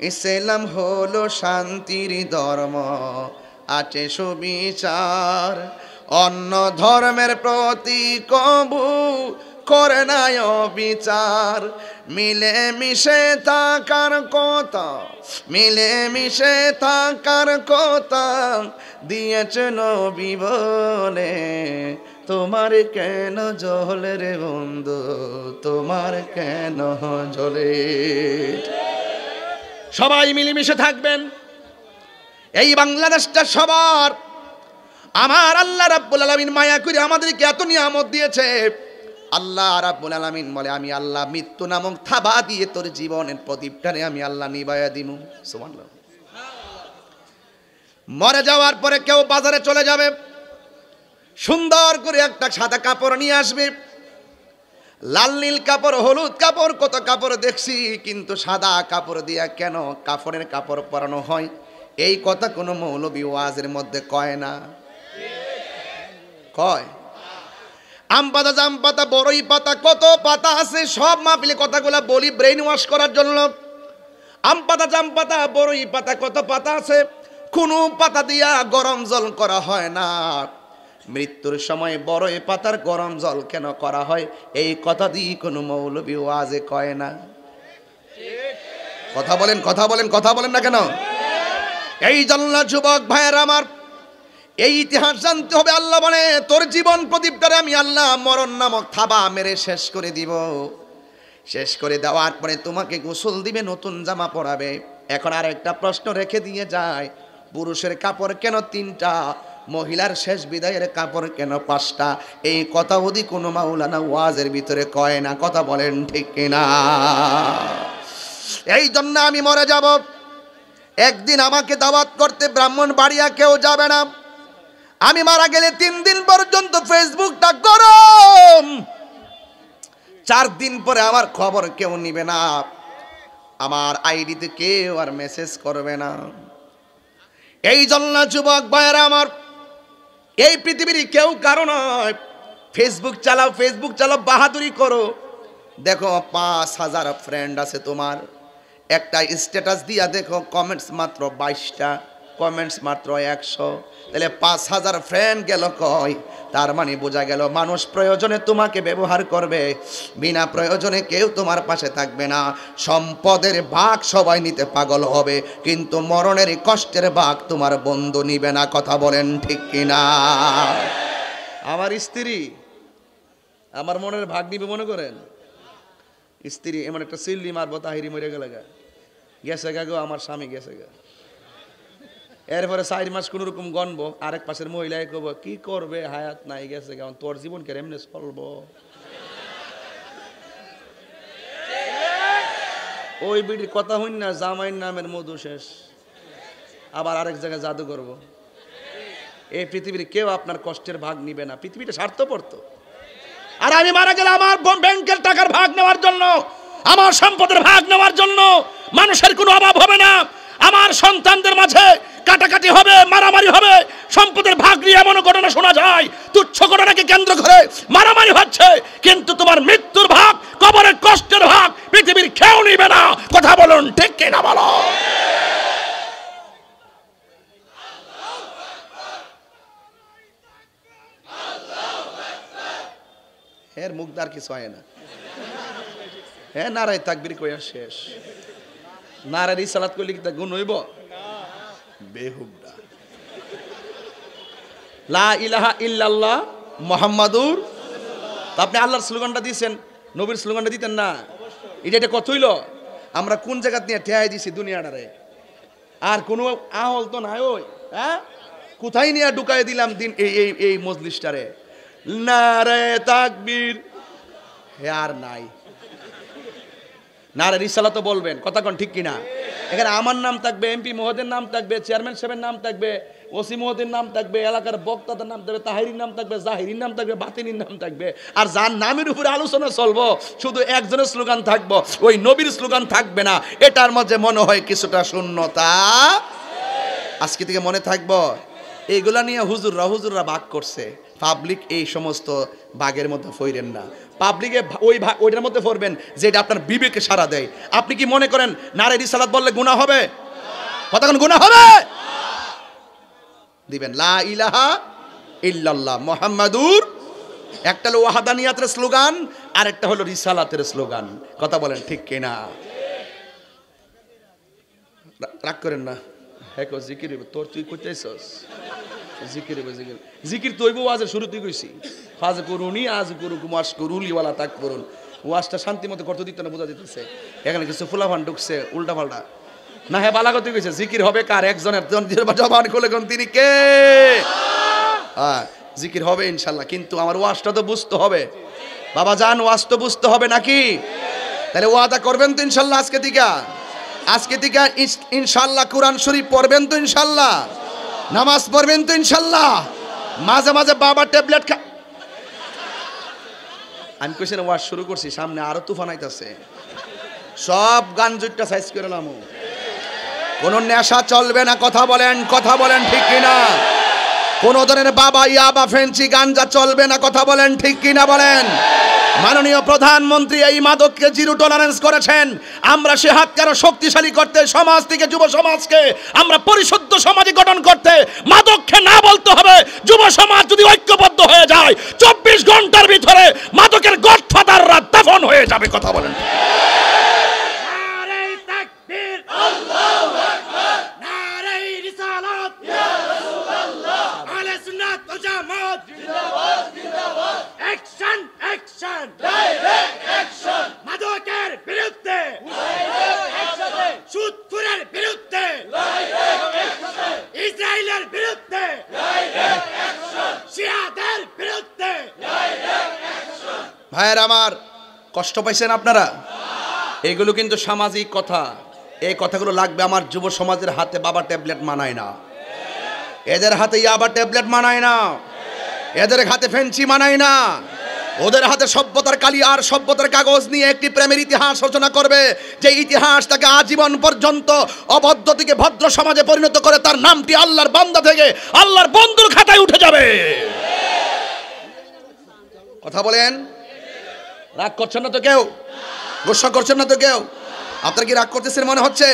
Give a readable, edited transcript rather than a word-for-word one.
ইসলাম হলো শান্তির ধর্ম, আছে সুবিচার। অন্য ধর্মের প্রতি কবু করে না বিচার। মিলে মিশে থাকার কথা, মিলে মিশে থাকার কথা দিয়েছে নবী বলে। তোমার কেন জ্বলে রে বন্ধু, তোমার কেন জ্বলে। সবাই মিলেমিশে থাকবেন। এই বাংলাদেশটা সবার। আমার আল্লাহ রাব্বুল আলামিন মায়া করে আমাদেরকে এত নিয়ামত দিয়েছে। আল্লাহ রাব্বুল আলামিন বলে, আমি আল্লাহ মৃত্যু নামক থাবা দিয়ে তোর জীবনের প্রদীপটারে আমি আল্লাহ নিভাইয়া দিমু। সুবহানাল্লাহ। মরে যাওয়ার পরে কেউ বাজারে চলে যাবে, সুন্দর করে একটা সাদা কাপড় নিয়ে আসবে। লাল নীল কাপড়, হলুদ কাপড়, কত কাপড় দেখছি, কিন্তু সাদা কাপড় দিয়া কেন কাফনের কাপড় পরানো হয়? এই কথা কোনো মৌলবী ওয়াজের মধ্যে কয় না। কয় আম পাতা, জাম পাতা, বড়ই পাতা, কত পাতা আছে, সব মাহফিলে কথাগুলা বলি ব্রেইন ওয়াশ করার জন্য। আম পাতা, জাম পাতা, বড়ই পাতা, কত পাতা আছে, কোনো পাতা দিয়া গরম জল করা হয় না। মৃত্যুর সময় বড়ই পাতার গরম জল কেন করা হয়? এই কথা দিয়ে কোনো মৌলবী ওয়াজে কয় না। কথা বলেন, কথা বলেন, কথা বলেন না কেন? এই জন্য যুবক ভাইয়ের আমার, এই ইতিহাস জানতে হবে। আল্লাহ বলে, তোর জীবন প্রদীপটারে আমি আল্লাহ মরণ নামক থাবা মেরে শেষ করে দিব। শেষ করে দেওয়ার পরে তোমাকে গোসল দিবে, নতুন জামা পরাবে। এখন আর একটা প্রশ্ন রেখে দিয়ে যায়, পুরুষের কাপড় কেন 3টা, মহিলার শেষ বিদায়ের কাপড় কেন 5টা? এই কথা যদি কোনো মাওলানা ওয়াজের ভিতরে কয় না। কথা বলেন ঠিক কিনা? এই জন্য আমি মরে যাব, একদিন আমাকে দাওয়াত করতে ব্রাহ্মণবাড়িয়া কেউ যাবে না। আমি মারা গেলে 3 দিন পর্যন্ত ফেসবুকটা গরম, 4 দিন পরে আমার খবর কেউ নিবে না, আমার আইডিতে কেউ আর মেসেজ করবে না। এই জন্য যুবক ভাইয়েরা আমার, এই পৃথিবীর কেউ কারো নয়। ফেসবুক চালাও, ফেসবুক চালাও, বাহাদুরি করো। দেখো 5000 ফ্রেন্ড আছে তোমার, একটা স্ট্যাটাস দিয়া দেখো কমেন্টস মাত্র 22টা, কমেন্টস মাত্র 100। তাহলে 5000 ফ্রেন্ড গেল কই? তার মানে বোঝা গেল মানুষ প্রয়োজনে তোমাকে ব্যবহার করবে, বিনা প্রয়োজনে কেউ তোমার পাশে থাকবে না। সম্পদের ভাগ সবাই নিতে পাগল হবে, কিন্তু মরণের কষ্টের ভাগ তোমার বন্ধু নিবে না। কথা বলেন ঠিক কিনা? আমার স্ত্রী আমার মনের ভাগ নিবে মনে করেন? স্ত্রী এমন একটা সিল্লি মারবো, তাহিরি মরে গেলে গেছে গো, আমার স্বামী গেছে গা। এরপরে 4 মাস কোন রকম গণবো, আরেক পাশের মহিলায় কব, কি করবে, হায়াত নাই, গেছে গা, তোর জীবন কে এমনি চলবো? ওই বিটির কথা হইন না, জামাইর নামের মধু শেষ, আবার আরেক জায়গায় জাদু করবো। এই পৃথিবীর কেউ আপনার কষ্টের ভাগ নিবে না। পৃথিবীটা স্বার্থপর তো। আর আমি মারা গেলে আমার ব্যাংকের টাকার ভাগ নেওয়ার জন্য, আমার সম্পদের ভাগ নেওয়ার জন্য মানুষের কোনো অভাব হবে না। আমার সন্তানদের মাঝে কাটাকাটি হবে, মারামারি হবে, সম্পদের ভাগ নিয়ে এমন ঘটনা শোনা যায়, তুচ্ছ ঘটনাকে কেন্দ্র করে মারামারি হচ্ছে, কিন্তু তোমার মৃত্যুর ভাগ, কবরের কষ্টের ভাগ পৃথিবীর কেউ নিবে না। কথা বলুন ঠিক কিনা বলো? এর মুখদার কিছু হয় না। হ্যাঁ, নারায় তাকবীর কইয়া শেষ। নারায় রিসালাত কইলে কি তা গুণ হইব? বেহুদা। লা ইলাহা ইল্লাল্লাহ মুহাম্মাদুর। আপনি আল্লাহর স্লোগানটা দিয়েছেন, নবীর স্লোগানটা দিতেন না? এটা কত হইল? আমরা কোন জায়গা নিয়ে ঠেয়াই দিছি দুনিয়াটারে? আর কোনো আহল তো নাই। ওই হ্যাঁ, কোথায় নিয়ে ঢুকাই দিলাম দিন এই মজলিসটারে? নারায়ে তাকবীর হে আর নাই। নারে রিসালাত তো বলবেন, কথা কোন ঠিক কিনা? এখানে আমার নাম থাকবে, এমপি মহোদয়ের নাম থাকবে, চেয়ারম্যান সাহেবের নাম থাকবে, ওসি মহোদয়ের নাম থাকবে, এলাকার বক্তাদের নাম থাকবে, তাহিরির নাম থাকবে, জাহিরির নাম থাকবে, বাতিনির নাম থাকবে। আর যার নামের উপরে আলোচনা চলবো, শুধু একজনের স্লোগান থাকবো, ওই নবীর স্লোগান থাকবে না। এটার মধ্যে মনে হয় কিছুটা শূন্যতা। আজকে থেকে মনে থাকবো, এইগুলা নিয়ে হুজুররা ভাগ করছে। পাবলিক এই সমস্ত বাঘের মতো ফইরেন না, পাবলিকে ওইটার মধ্যে পড়বেন যেটা আপনার বিবেকে সাড়া দেয়। আপনি কি মনে করেন নারে রিসালাত বললে গুনাহ হবে? কতক্ষণ গুনাহ হবে? দিবেন লা ইলাহা ইল্লাল্লাহ মুহাম্মাদুর, একটা হলো ওয়াহদানিয়াতের স্লোগান আর একটা হলো রিসালাতের স্লোগান। কথা বলেন ঠিক কিনা? রাগ করেন না। হ্যাঁ জিকির তোর তুই কইতেছস জিকির জিকির জিকির তৈব ওয়াজের শুরুতেই কইছি ফাজ করুনি আজ করুক মাস করুলি ওয়ালা তাক করুন। ওয়াজটা শান্তি মতো করতে দিতে না, বোঝা দিতেছে এখানে কিছু ফুলাফান ঢুকছে উল্টা পাল্টা না। হ্যাঁ বালাগতি কইছে জিকির হবে কার? একজনের জবান খুলে কোন তিনি কে? হ্যাঁ জিকির হবে ইনশাল্লাহ, কিন্তু আমার ওয়াজটা তো বুঝতে হবে। বাবা জান ওয়াজ তো বুঝতে হবে নাকি? তাহলে ওয়াদা করবেন তো ইনশাল্লাহ আজকে থেকে? আজকে থেকে ইনশাল্লাহ কোরআন শরীফ পড়বেন তো ইনশাল্লাহ? নামাজ পড়বেন তো ইনশাল্লাহ? মাঝে মাঝে বাবা ট্যাবলেট খা। আমি কইছেন ওয়াজ শুরু করছি, সামনে আরো তুফান আইতাছে, সব গান জুটটা সাইজ করে নামো। কোন নেশা চলবে না, কথা বলেন ঠিক কিনা? কোন ধরনের বাবা ইয়াবা ফেন্সি গাঞ্জা চলবে না, কথা বলেন ঠিক কিনা? বলেন। মাননীয় প্রধানমন্ত্রী এই মাদককে জিরো টলারেন্স করেছেন। আমরা সে হাতকে আরো শক্তিশালী করতে, সমাজ থেকে যুব সমাজকে আমরা পরিশুদ্ধ সমাজে গঠন করতে মাদককে না বলতে হবে। যুব সমাজ যদি ঐক্যবদ্ধ হয়ে যায় 24 ঘন্টার ভিতরে মাদকের গডফাদাররা দাফন হয়ে যাবে। কথা বলেন। নারে তাকবীর, আল্লাহু আকবার, নারে রিসালাত, ইয়া রাসূলুল্লাহ, আহলে সুন্নাত ওয়াল জামাত জিন্দাবাদ জিন্দাবাদ, অ্যাকশন অ্যাকশন, ডাইরেক্ট অ্যাকশন, মাদকের বিরুদ্ধে ডাইরেক্ট অ্যাকশন, সুদখোরের বিরুদ্ধে ডাইরেক্ট অ্যাকশন, ইসরায়েলের বিরুদ্ধে ডাইরেক্ট অ্যাকশন, শিয়াদের বিরুদ্ধে ডাইরেক্ট অ্যাকশন। ভাইয়ের আমার, কষ্ট পাইছেন আপনারা? এগুলো কিন্তু সামাজিক কথা। এই কথাগুলো লাগবে আমার যুব সমাজের হাতে। বাবা ট্যাবলেট মানায় না, এদের হাতে ইয়াবা ট্যাবলেট মানায় না, এদের হাতে ফেন্সি মানায় না। ওদের হাতে সভ্যতার কালি আর সভ্যতার কাগজ নিয়ে একটি প্রেমের ইতিহাস রচনা করবে, যে ইতিহাস তাকে আজীবন পর্যন্ত অবদ্ধ থেকে ভদ্র সমাজে পরিণত করে তার নামটি আল্লাহর বান্দা থেকে আল্লাহর বন্ধুর খাতায় উঠে যাবে। কথা বলেন। রাগ করছেন না তো কেউ? গোসা করছেন না তো কেউ? আপনারা কি রাগ করতেছেন মনে হচ্ছে?